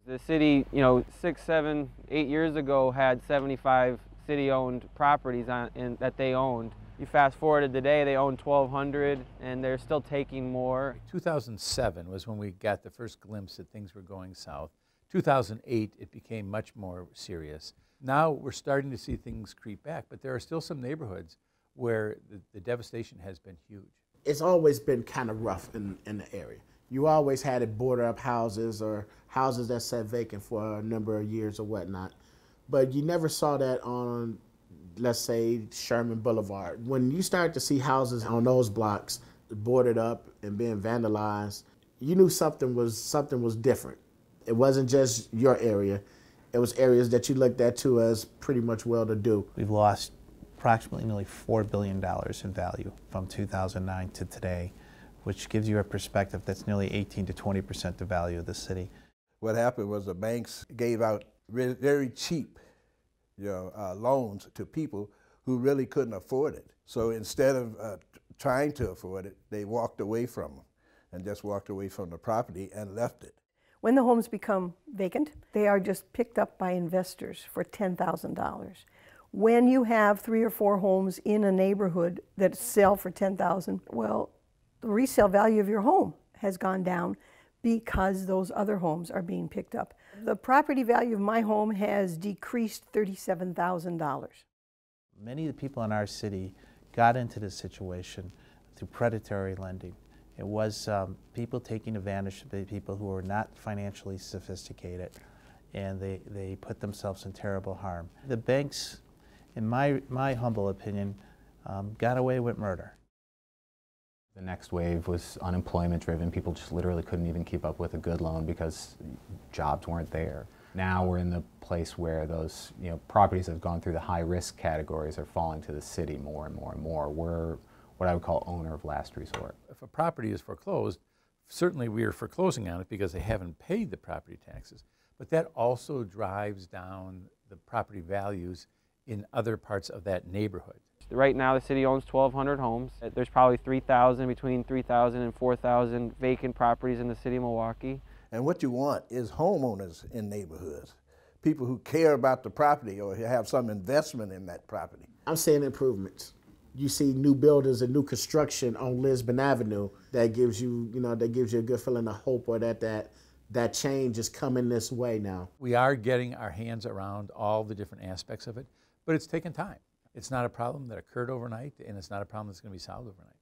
The city, 6, 7, 8 years ago had 75 city-owned properties that they owned. You fast forward to today, they own 1,200, and they're still taking more. 2007 was when we got the first glimpse that things were going south. 2008, it became much more serious. Now we're starting to see things creep back, but there are still some neighborhoods where the devastation has been huge. It's always been kind of rough in the area. You always had it border up houses or houses that sat vacant for a number of years or whatnot. But you never saw that on, let's say, Sherman Boulevard. When you start to see houses on those blocks boarded up and being vandalized, you knew something was different. It wasn't just your area. It was areas that you looked at too as pretty much well-to-do. We've lost approximately nearly $4 billion in value from 2009 to today, which gives you a perspective that's nearly 18 to 20% the value of the city. What happened was the banks gave out very cheap loans to people who really couldn't afford it. So instead of trying to afford it, they walked away from them and just walked away from the property and left it. When the homes become vacant, they are just picked up by investors for $10,000. When you have 3 or 4 homes in a neighborhood that sell for $10,000, well, the resale value of your home has gone down because those other homes are being picked up. The property value of my home has decreased $37,000. Many of the people in our city got into this situation through predatory lending. It was people taking advantage of the people who were not financially sophisticated, and they put themselves in terrible harm. The banks, in my humble opinion, got away with murder. The next wave was unemployment driven. People just literally couldn't even keep up with a good loan because jobs weren't there. Now we're in the place where those properties that have gone through the high risk categories are falling to the city more and more and more. We're what I would call owner of last resort. If a property is foreclosed, certainly we are foreclosing on it because they haven't paid the property taxes. But that also drives down the property values in other parts of that neighborhood. Right now the city owns 1,200 homes. There's probably between 3,000 and 4,000 vacant properties in the city of Milwaukee. And what you want is homeowners in neighborhoods, people who care about the property or have some investment in that property. I'm saying improvements. You see new buildings and new construction on Lisbon Avenue that gives you, a good feeling of hope, or that change is coming this way now. We are getting our hands around all the different aspects of it, but it's taken time. It's not a problem that occurred overnight, and it's not a problem that's going to be solved overnight.